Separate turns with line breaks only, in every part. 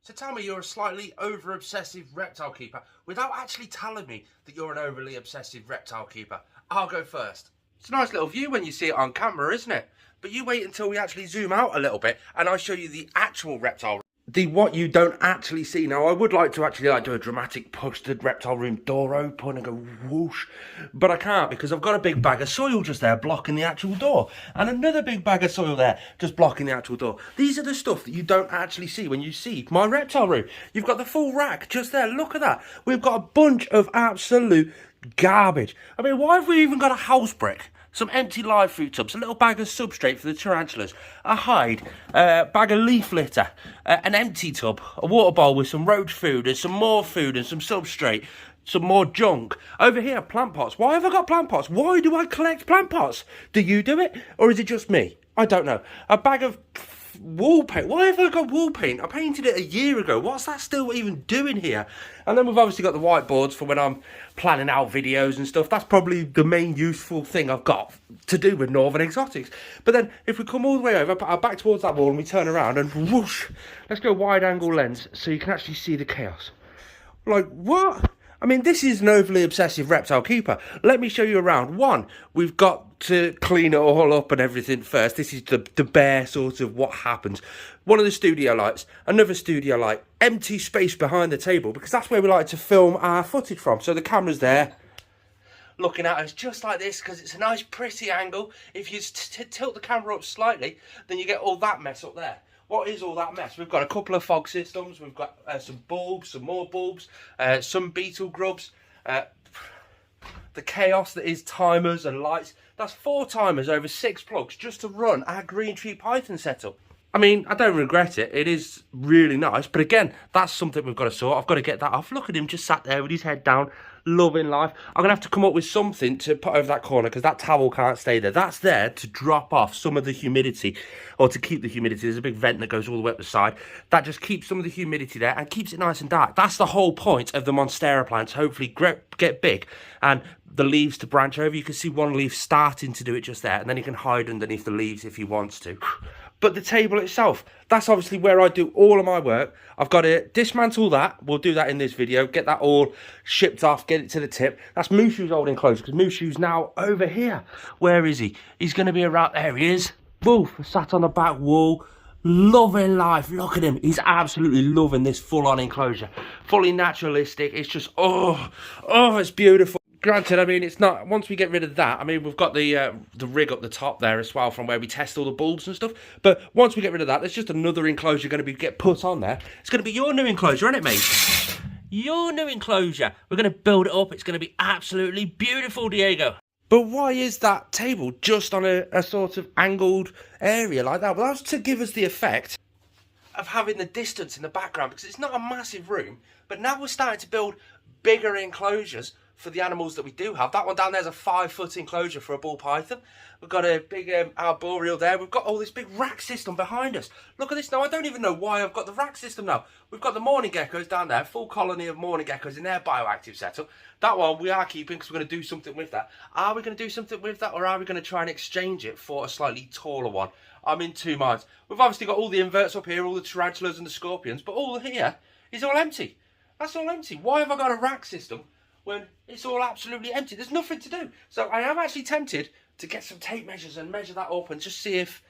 So tell me you're a slightly over-obsessive reptile keeper without actually telling me that you're an overly obsessive reptile keeper. I'll go first. It's a nice little view when you see it on camera, isn't it? But you wait until we actually zoom out a little bit and I show you the actual reptile. The what you don't actually see. Now, I would like to actually do a dramatic push the reptile room door open and go whoosh, but I can't because I've got a big bag of soil just there blocking the actual door, and another big bag of soil there just blocking the actual door. These are the stuff that you don't actually see when you see my reptile room. You've got the full rack just there. Look at that. We've got a bunch of absolute garbage. I mean, why have we even got a house brick? Some empty live fruit tubs, a little bag of substrate for the tarantulas, a hide, a bag of leaf litter, an empty tub, a water bowl with some roach food and some more food and some substrate, some more junk. Over here, plant pots. Why have I got plant pots? Why do I collect plant pots? Do you do it? Or is it just me? I don't know. A bag of wall paint. Why have I got wall paint? I painted it a year ago. What's that still even doing here? And then we've obviously got the whiteboards for when I'm planning out videos and stuff. That's probably the main useful thing I've got to do with Northern Exotics. But then if we come all the way over, put our back towards that wall and we turn around and whoosh, let's go wide angle lens so you can actually see the chaos. Like, what? I mean, this is an overly obsessive reptile keeper. Let me show you around. One, we've got to clean it all up and everything first. This is the bare sort of what happens. One of the studio lights, another studio light, empty space behind the table because that's where we like to film our footage from. So the camera's there looking at us just like this because it's a nice pretty angle. If you tilt the camera up slightly, then you get all that mess up there. What is all that mess? We've got a couple of fog systems, we've got some bulbs, some more bulbs, some beetle grubs, the chaos that is timers and lights. That's 4 timers over 6 plugs just to run our green tree python setup. I mean, I don't regret it. It is really nice. But again, that's something we've got to sort. I've got to get that off. Look at him just sat there with his head down, loving life. I'm going to have to come up with something to put over that corner because that towel can't stay there. That's there to drop off some of the humidity or to keep the humidity. There's a big vent that goes all the way up the side. That just keeps some of the humidity there and keeps it nice and dark. That's the whole point of the Monstera plants. Hopefully get big and the leaves to branch over. You can see one leaf starting to do it just there. And then he can hide underneath the leaves if he wants to. But the table itself, that's obviously where I do all of my work. I've got to dismantle that. We'll do that in this video. Get that all shipped off, get it to the tip. That's Mushu's old enclosure because Mushu's now over here. Where is he? He's going to be around, there he is. Woof, sat on the back wall, loving life. Look at him. He's absolutely loving this full-on enclosure. Fully naturalistic. It's just, oh, it's beautiful. Granted, I mean, it's not, once we get rid of that, I mean, we've got the rig up the top there as well from where we test all the bulbs and stuff. But once we get rid of that, there's just another enclosure going to get put on there. It's going to be your new enclosure, isn't it, mate? Your new enclosure. We're going to build it up. It's going to be absolutely beautiful, Diego. But why is that table just on a sort of angled area like that? Well, that's to give us the effect of having the distance in the background because it's not a massive room. But now we're starting to build bigger enclosures for the animals that we do have. That one down there's a 5-foot enclosure for a ball python. We've got a big arboreal there. We've got all this big rack system behind us. Look at this now. I don't even know why I've got the rack system now. We've got the morning geckos down there, full colony of morning geckos in their bioactive setup. That one we are keeping because we're going to do something with that. Are we going to do something with that or are we going to try and exchange it for a slightly taller one? I'm in 2 minds. We've obviously got all the inverts up here, all the tarantulas and the scorpions, but all here is all empty. That's all empty. Why have I got a rack system when it's all absolutely empty? There's nothing to do. So I am actually tempted to get some tape measures and measure that up and just see if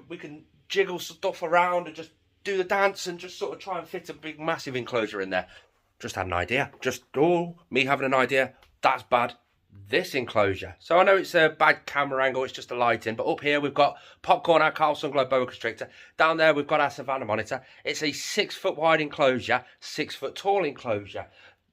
we can jiggle stuff around and just do the dance and just sort of try and fit a big massive enclosure in there. Just had an idea. Just, me having an idea. That's bad. This enclosure. So I know it's a bad camera angle, it's just a lighting, but up here we've got Popcorn, our Carlson Globe boa constrictor. Down there we've got our Savannah monitor. It's a 6-foot wide enclosure, 6-foot tall enclosure.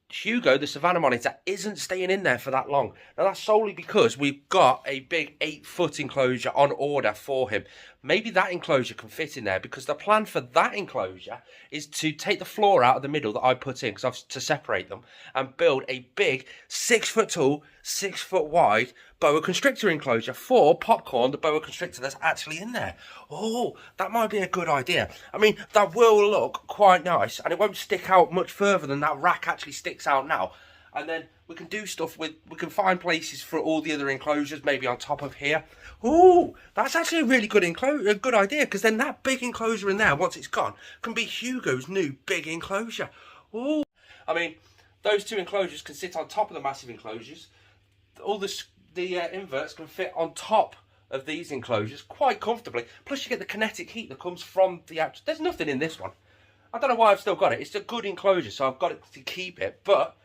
Hugo, the Savannah monitor, isn't staying in there for that long. Now that's solely because we've got a big 8-foot enclosure on order for him. Maybe that enclosure can fit in there because the plan for that enclosure is to take the floor out of the middle that I put in to separate them and build a big 6-foot tall, 6-foot wide boa constrictor enclosure for Popcorn, the boa constrictor that's actually in there. Oh, that might be a good idea. I mean, that will look quite nice and it won't stick out much further than that rack actually sticks out now. And then we can do stuff we can find places for all the other enclosures, maybe on top of here. Ooh, that's actually a really good idea, because then that big enclosure in there, once it's gone, can be Hugo's new big enclosure. Ooh, I mean, those two enclosures can sit on top of the massive enclosures. All the inverts can fit on top of these enclosures quite comfortably. Plus you get the kinetic heat that comes from the outside. There's nothing in this one. I don't know why I've still got it. It's a good enclosure, so I've got it to keep it, but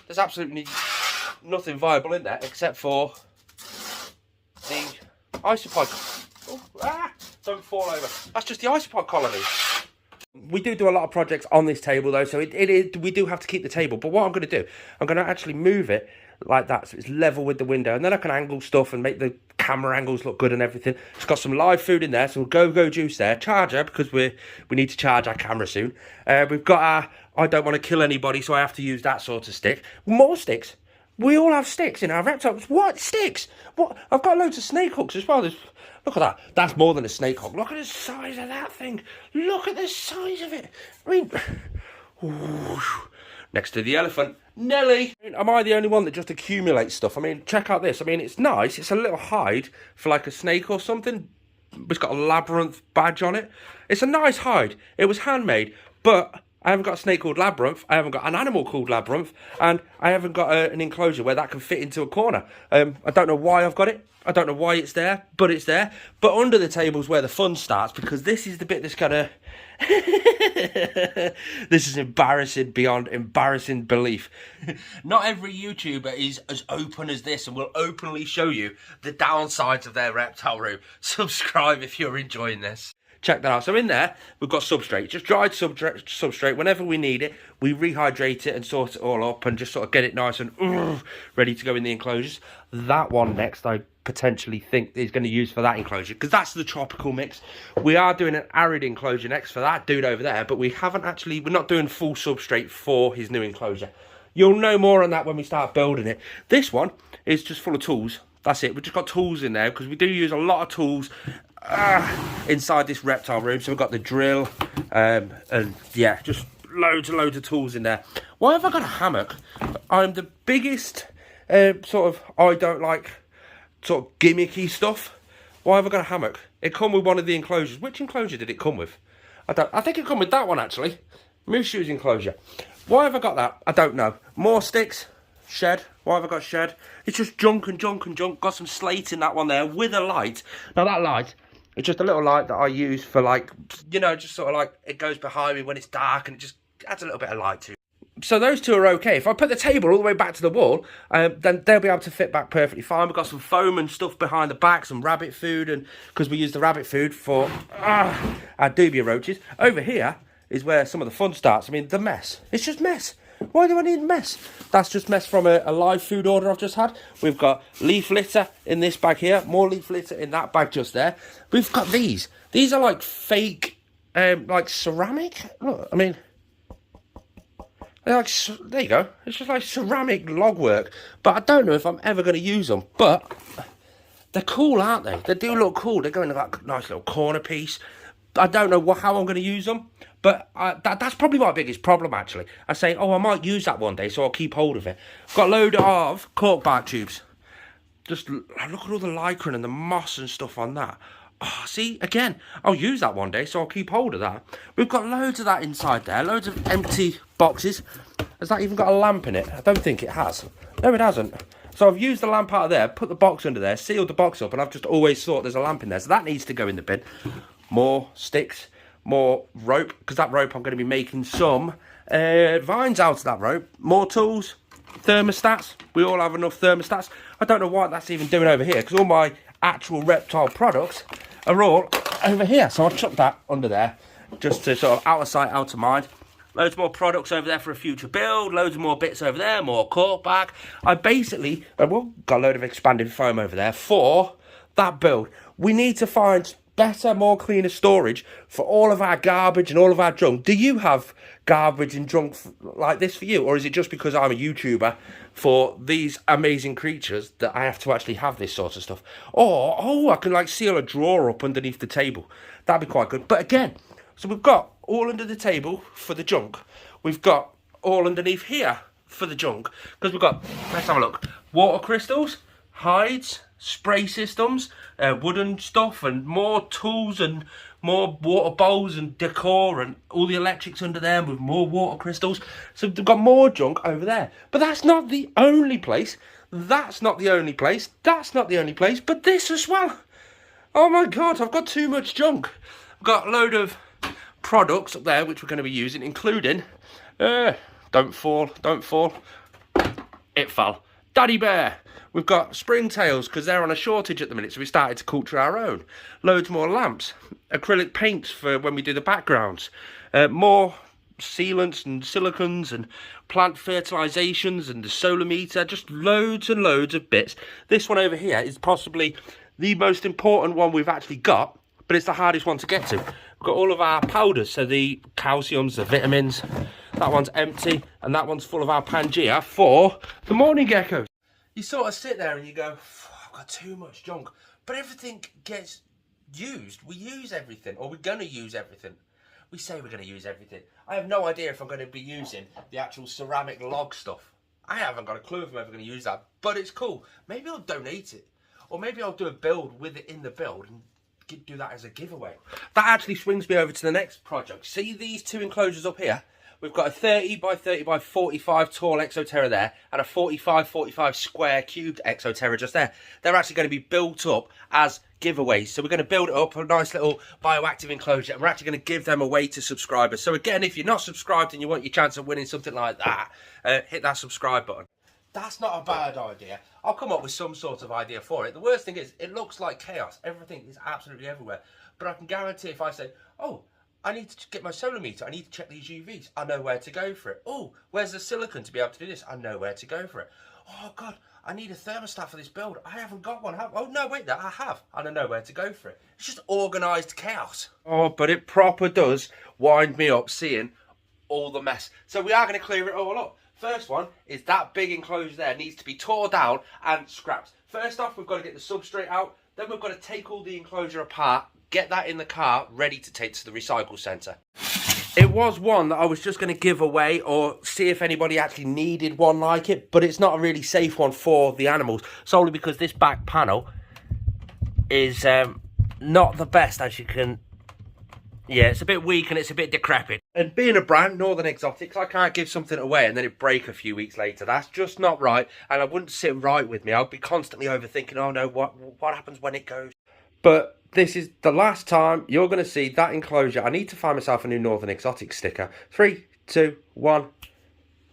there's absolutely nothing viable in there except for the isopod. Oh, don't fall over. That's just the isopod colony. We do a lot of projects on this table though, so we do have to keep the table. But what I'm going to do, I'm going to actually move it like that, so it's level with the window, and then I can angle stuff and make the camera angles look good and everything. It's got some live food in there, so go juice there, charger, because we need to charge our camera soon. We've got our I don't want to kill anybody, so I have to use that sort of stick. More sticks. We all have sticks in our reptiles. What sticks? What? I've got loads of snake hooks as well. Look at that. That's more than a snake hook. Look at the size of that thing. Look at the size of it. I mean, next to the elephant, Nelly. Am I the only one that just accumulates stuff? I mean, check out this. I mean, it's nice. It's a little hide for like a snake or something. It's got a labyrinth badge on it. It's a nice hide. It was handmade, but I haven't got a snake called Labyrinth, I haven't got an animal called Labyrinth, and I haven't got an enclosure where that can fit into a corner. I don't know why I've got it. I don't know why it's there, but it's there. But under the table's where the fun starts, because this is the bit that's gonna... This is embarrassing beyond embarrassing belief. Not every YouTuber is as open as this and will openly show you the downsides of their reptile room. Subscribe if you're enjoying this. Check that out. So in there, we've got substrate, just dried substrate. Whenever we need it, we rehydrate it and sort it all up and just sort of get it nice and ready to go in the enclosures. That one next, I potentially think is going to use for that enclosure, because that's the tropical mix. We are doing an arid enclosure next for that dude over there, but we're not doing full substrate for his new enclosure. You'll know more on that when we start building it. This one is just full of tools. That's it. We've just got tools in there, because we do use a lot of tools inside this reptile room. So we've got the drill, and yeah, just loads and loads of tools in there. Why have I got a hammock? I'm the biggest sort of, I don't like sort of gimmicky stuff. Why have I got a hammock? It come with one of the enclosures. Which enclosure did it come with? I think it come with that one actually. Moose shoes enclosure. Why have I got that? I don't know. More sticks. Shed. Why have I got shed? It's just junk and junk and junk. Got some slate in that one there with a light. Now that light, it's just a little light that I use for, like, you know, just sort of like it goes behind me when it's dark and it just adds a little bit of light to it. So those two are okay. If I put the table all the way back to the wall, then they'll be able to fit back perfectly fine. We've got some foam and stuff behind the back, some rabbit food, and because we use the rabbit food for our dubia roaches. Over here is where some of the fun starts. I mean, the mess. It's just mess. Why do I need mess? That's just mess from a live food order I've just had. We've got leaf litter in this bag here. More leaf litter in that bag just there. We've got these. These are like fake, like ceramic. Look, I mean, they're like, there you go. It's just like ceramic log work. But I don't know if I'm ever going to use them. But they're cool, aren't they? They do look cool. They go in like a nice little corner piece. I don't know how I'm going to use them. But that's probably my biggest problem, actually. I say, oh, I might use that one day, so I'll keep hold of it. Got a load of cork bark tubes. Just look at all the lichen and the moss and stuff on that. Oh, see, again, I'll use that one day, so I'll keep hold of that. We've got loads of that inside there, loads of empty boxes. Has that even got a lamp in it? I don't think it has. No, it hasn't. So I've used the lamp out of there, put the box under there, sealed the box up, and I've just always thought there's a lamp in there. So that needs to go in the bin. More sticks. More rope, because that rope I'm going to be making some vines out of that rope. More tools, thermostats. We all have enough thermostats. I don't know what that's even doing over here, because all my actual reptile products are all over here. So I'll chuck that under there, just to sort of out of sight, out of mind. Loads more products over there for a future build. Loads more bits over there, more cork back. I basically, got a load of expanded foam over there for that build. We need to find better, more cleaner storage for all of our garbage and all of our junk. Do you have garbage and junk like this for you? Or is it just because I'm a YouTuber for these amazing creatures that I have to actually have this sort of stuff? Or, oh, I can like seal a drawer up underneath the table. That'd be quite good. But again, so we've got all under the table for the junk. We've got all underneath here for the junk, because we've got, let's have a look, water crystals, hides, spray systems, wooden stuff, and more tools and more water bowls and decor and all the electrics under there with more water crystals. So we've got more junk over there. But that's not the only place. That's not the only place. That's not the only place. But this as well. Oh my God, I've got too much junk. I've got a load of products up there which we're going to be using, including, don't fall, it fell. Daddy Bear. We've got springtails because they're on a shortage at the minute, so we started to culture our own. Loads more lamps, acrylic paints for when we do the backgrounds, more sealants and silicons and plant fertilizations and the solar meter, just loads and loads of bits. This one over here is possibly the most important one we've actually got, but it's the hardest one to get to. We've got all of our powders, so the calciums, the vitamins. That one's empty, and that one's full of our Pangea for the morning geckos. You sort of sit there and you go, I've got too much junk. But everything gets used. We use everything, or we're going to use everything. We say we're going to use everything. I have no idea if I'm going to be using the actual ceramic log stuff. I haven't got a clue if I'm ever going to use that, but it's cool. Maybe I'll donate it, or maybe I'll do a build with it in the build and do that as a giveaway. That actually swings me over to the next project. See these two enclosures up here? We've got a 30 by 30 by 45 tall Exoterra there, and a 45 square cubed Exoterra just there. They're actually going to be built up as giveaways. So we're going to build it up a nice little bioactive enclosure, and we're actually going to give them away to subscribers. So again, if you're not subscribed and you want your chance of winning something like that, hit that subscribe button. That's not a bad idea. I'll come up with some sort of idea for it. The worst thing is, it looks like chaos. Everything is absolutely everywhere. But I can guarantee if I say, oh, I need to get my solar meter, I need to check these UVs, I know where to go for it. Oh, where's the silicon to be able to do this? I know where to go for it. Oh God, I need a thermostat for this build. I haven't got one. Oh no, wait, I have. And I know where to go for it. It's just organised chaos. Oh, but it proper does wind me up seeing all the mess. So we are going to clear it all up. First one is that big enclosure there needs to be tore down and scrapped. First off, we've got to get the substrate out. Then we've got to take all the enclosure apart, get that in the car, ready to take to the recycle centre. It was one that I was just going to give away or see if anybody actually needed one like it, but it's not a really safe one for the animals, solely because this back panel is not the best, as you can... Yeah, it's a bit weak and it's a bit decrepit. And being a brand, Northern Exotics, I can't give something away and then it break a few weeks later. That's just not right, and I wouldn't sit right with me. I'd be constantly overthinking, oh no, what happens when it goes? But this is the last time you're going to see that enclosure. I need to find myself a new Northern Exotics sticker. 3, 2, 1.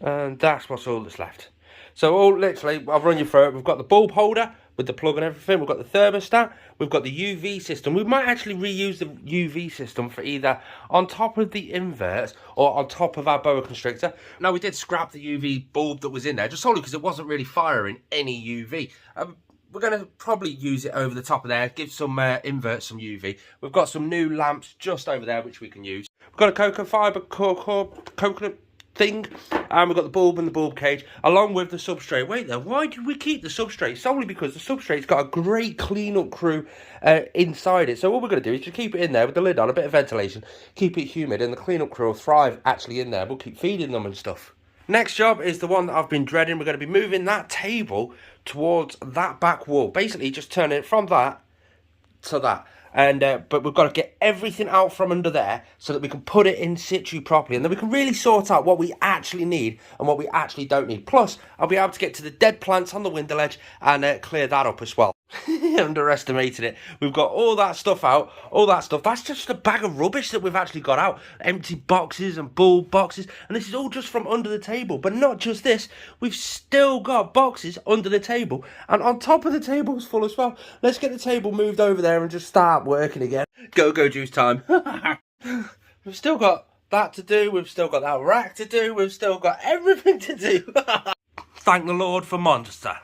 And that's what's all that's left. So all literally, I'll run you through it. We've got the bulb holder with the plug and everything. We've got the thermostat. We've got the UV system. We might actually reuse the UV system for either on top of the inverts or on top of our boa constrictor. Now, we did scrap the UV bulb that was in there, just solely because it wasn't really firing any UV. We're going to probably use it over the top of there, give some inverts some UV. We've got some new lamps just over there, which we can use. We've got a cocoa fibre coconut thing, and we've got the bulb and the bulb cage, along with the substrate. Wait there, why did we keep the substrate? Solely because the substrate's got a great clean-up crew inside it. So what we're going to do is just keep it in there with the lid on, a bit of ventilation, keep it humid, and the clean-up crew will thrive actually in there. We'll keep feeding them and stuff. Next job is the one that I've been dreading. We're going to be moving that table towards that back wall. Basically, just turning it from that to that. And but we've got to get everything out from under there so that we can put it in situ properly, and then we can really sort out what we actually need and what we actually don't need. Plus, I'll be able to get to the dead plants on the window ledge and clear that up as well. Underestimated it. We've got all that stuff out, all that stuff. That's just a bag of rubbish that we've actually got out. Empty boxes and bulb boxes, and this is all just from under the table. But not just this, we've still got boxes under the table, and on top of the table's full as well. Let's get the table moved over there and just start working again. Go juice time. We've still got that to do. We've still got that rack to do. We've still got everything to do. Thank the Lord for Monster.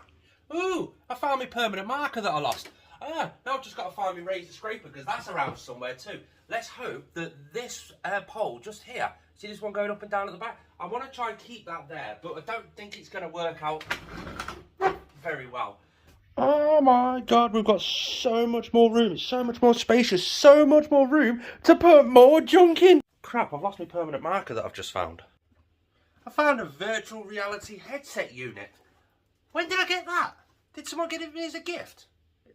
Ooh, I found my permanent marker that I lost. Now I've just got to find my razor scraper because that's around somewhere too. Let's hope that this pole just here, see this one going up and down at the back? I want to try and keep that there, but I don't think it's going to work out very well. Oh my God, we've got so much more room. It's so much more spacious, so much more room to put more junk in. Crap, I've lost my permanent marker that I've just found. I found a virtual reality headset unit. When did I get that? Did someone get it me as a gift?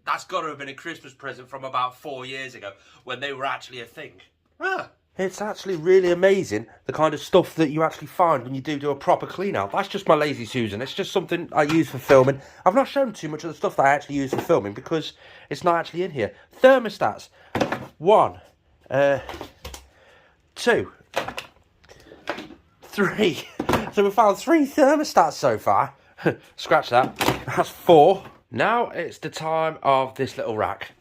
That's got to have been a Christmas present from about 4 years ago when they were actually a thing. It's actually really amazing the kind of stuff that you actually find when you do a proper clean out. That's just my lazy Susan. It's just something I use for filming. I've not shown too much of the stuff that I actually use for filming because it's not actually in here. Thermostats. 1, 2, 3. So we found 3 thermostats so far. Scratch that. That's 4. Now it's the time of this little rack.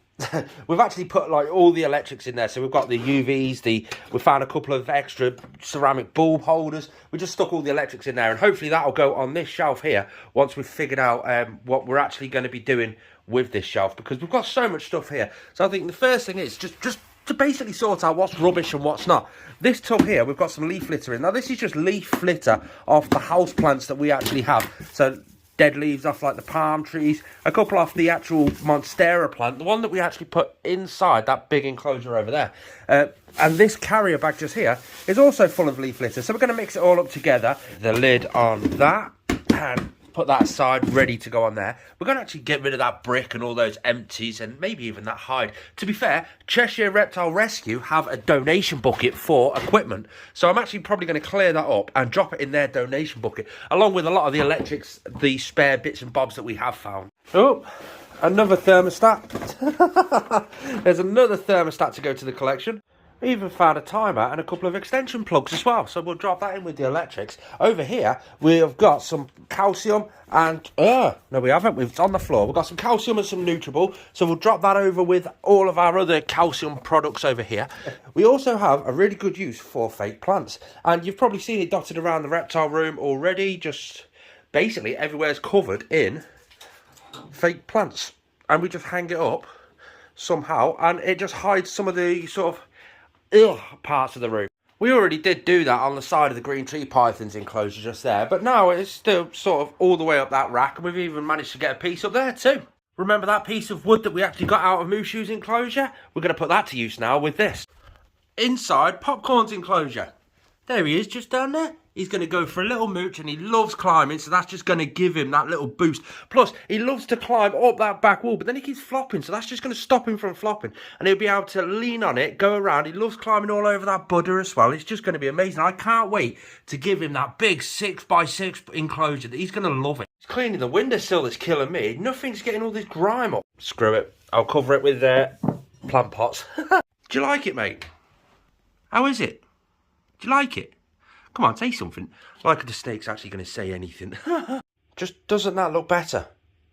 We've actually put like all the electrics in there. So we've got the UVs, we found a couple of extra ceramic bulb holders. We just stuck all the electrics in there, and hopefully that'll go on this shelf here once we've figured out what we're actually going to be doing with this shelf, because we've got so much stuff here. So I think the first thing is just to basically sort out what's rubbish and what's not. This tub here, we've got some leaf litter in. Now this is just leaf litter off the house plants that we actually have. So dead leaves off like the palm trees, a couple off the actual monstera plant, the one that we actually put inside that big enclosure over there. And this carrier bag just here is also full of leaf litter. So we're going to mix it all up together. The lid on that, and put that aside, ready to go on there. We're going to actually get rid of that brick and all those empties and maybe even that hide. To be fair, Cheshire Reptile Rescue have a donation bucket for equipment. So I'm actually probably going to clear that up and drop it in their donation bucket, along with a lot of the electrics, the spare bits and bobs that we have found. Oh, another thermostat. There's another thermostat to go to the collection. We even found a timer and a couple of extension plugs as well, so we'll drop that in with the electrics. Over here, we have got some calcium and... no, we haven't. It's on the floor. We've got some calcium and some Nutriball, so we'll drop that over with all of our other calcium products over here. We also have a really good use for fake plants, and you've probably seen it dotted around the reptile room already. Just basically everywhere's covered in fake plants, and we just hang it up somehow, and it just hides some of the sort of parts of the room. We already did do that on the side of the green tree pythons enclosure just there, but now it's still sort of all the way up that rack, and we've even managed to get a piece up there too. Remember that piece of wood that we actually got out of Mushu's enclosure? We're going to put that to use now with this. Inside Popcorn's enclosure. There he is, just down there. He's going to go for a little mooch, and he loves climbing, so that's just going to give him that little boost. Plus, he loves to climb up that back wall, but then he keeps flopping, so that's just going to stop him from flopping. And he'll be able to lean on it, go around. He loves climbing all over that budder as well. It's just going to be amazing. I can't wait to give him that big 6x6 enclosure. That he's going to love it. He's cleaning the windowsill that's killing me. Nothing's getting all this grime up. Screw it. I'll cover it with plant pots. Do you like it, mate? How is it? Do you like it? Come on, say something. Like the snake's actually going to say anything. Just doesn't that look better?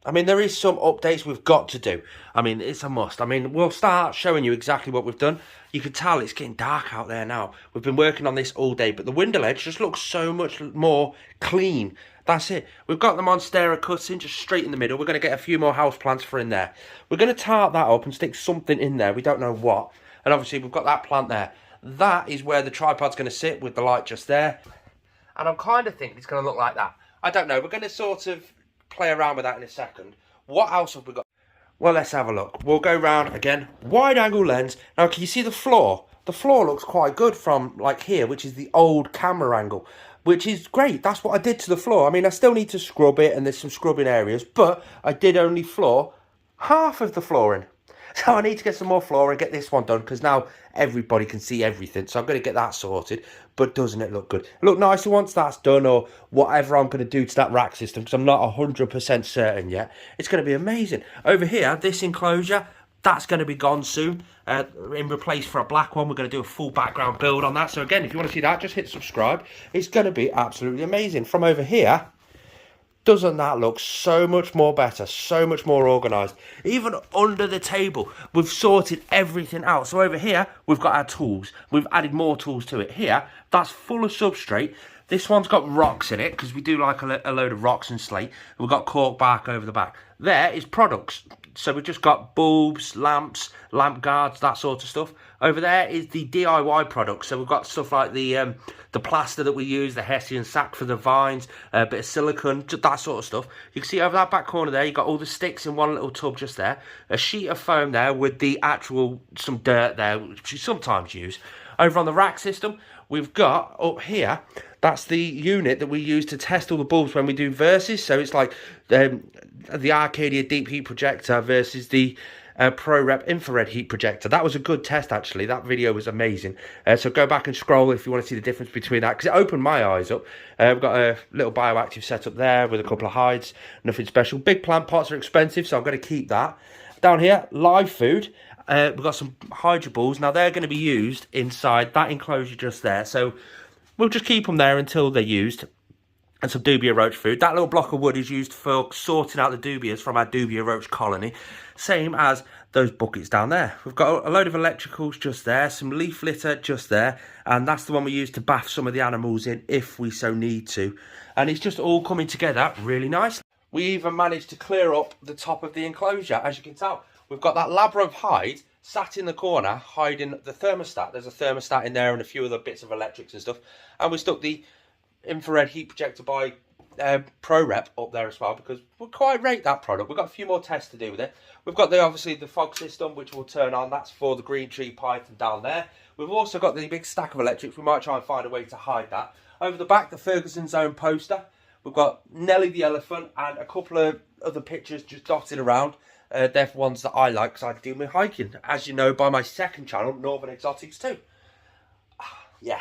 I mean, there is some updates we've got to do. I mean, it's a must. I mean, we'll start showing you exactly what we've done. You can tell it's getting dark out there now. We've been working on this all day, but the window ledge just looks so much more clean. That's it. We've got the monstera cuts in just straight in the middle. We're going to get a few more houseplants for in there. We're going to tart that up and stick something in there. We don't know what. And obviously, we've got that plant there. That is where the tripod's going to sit with the light just there. And I'm kind of thinking it's going to look like that. I don't know. We're going to sort of play around with that in a second. What else have we got? Well, let's have a look. We'll go round again. Wide angle lens. Now, can you see the floor? The floor looks quite good from like here, which is the old camera angle, which is great. That's what I did to the floor. I mean, I still need to scrub it, and there's some scrubbing areas, but I did only floor half of the flooring. So I need to get some more floor and get this one done, because now everybody can see everything. So I'm going to get that sorted. But doesn't it look good? It look nicer once that's done, or whatever I'm going to do to that rack system, because I'm not 100% certain yet. It's going to be amazing. Over here, this enclosure, that's going to be gone soon. In replace for a black one, we're going to do a full background build on that. So again, if you want to see that, just hit subscribe. It's going to be absolutely amazing. From over here, doesn't that look so much more better, so much more organised? Even under the table, we've sorted everything out. So over here, we've got our tools. We've added more tools to it. Here, that's full of substrate. This one's got rocks in it, because we do like a load of rocks and slate. We've got cork bark over the back. There is products. So we've just got bulbs, lamps, lamp guards, that sort of stuff. Over there is the DIY products. So we've got stuff like the plaster that we use, the Hessian sack for the vines, a bit of silicone, that sort of stuff. You can see over that back corner there, you've got all the sticks in one little tub just there. A sheet of foam there with the actual, some dirt there, which you sometimes use. Over on the rack system, we've got up here That's the unit that we use to test all the bulbs when we do versus. So it's like the Arcadia deep heat projector versus the ProRep infrared heat projector. That was a good test, actually. That video was amazing. So go back and scroll if you want to see the difference between that, because it opened my eyes up. We've got a little bioactive setup there with a couple of hides. Nothing special. Big plant pots are expensive, so I'm going to keep that. Down here, live food. We've got some hydro balls. Now, they're going to be used inside that enclosure just there. So we'll just keep them there until they're used. And some dubia roach food. That little block of wood is used for sorting out the dubias from our dubia roach colony. Same as those buckets down there. We've got a load of electricals just there, some leaf litter just there, and that's the one we use to bath some of the animals in if we so need to. And it's just all coming together really nicely. We even managed to clear up the top of the enclosure. As you can tell, we've got that lab rope hide sat in the corner hiding the thermostat. There's a thermostat in there and a few other bits of electrics and stuff. And we stuck the infrared heat projector by ProRep up there as well, because we quite rate that product. We've got a few more tests to do with it. We've got obviously the fog system, which will turn on. That's for the green tree python down there. We've also got the big stack of electrics. We might try and find a way to hide that. Over the back, the Ferguson Zone poster. We've got Nelly the elephant and a couple of other pictures just dotted around. They're ones that I like because I do my hiking, as you know, by my second channel, Northern Exotics 2. Yeah.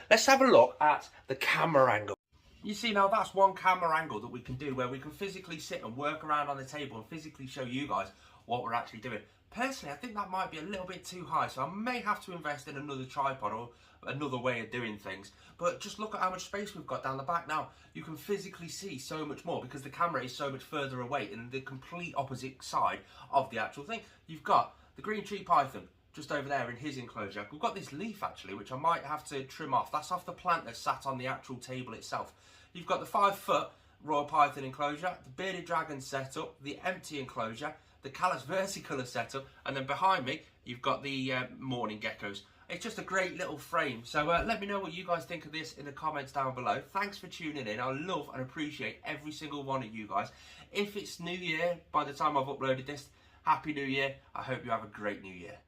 Let's have a look at the camera angle. You see, now that's one camera angle that we can do where we can physically sit and work around on the table and physically show you guys what we're actually doing. Personally, I think that might be a little bit too high, so I may have to invest in another tripod or another way of doing things. But just look at how much space we've got down the back now. You can physically see so much more because the camera is so much further away in the complete opposite side of the actual thing. You've got the green tree python just over there in his enclosure. We've got this leaf actually, which I might have to trim off. That's off the plant that's sat on the actual table itself. You've got the 5-foot royal python enclosure, the bearded dragon setup, the empty enclosure, the callus versicolor setup, and then behind me you've got the morning geckos. It's just a great little frame. So let me know what you guys think of this in the comments down below. Thanks for tuning in. I love and appreciate every single one of you guys. If it's New Year by the time I've uploaded this, Happy New Year. I hope you have a great New Year.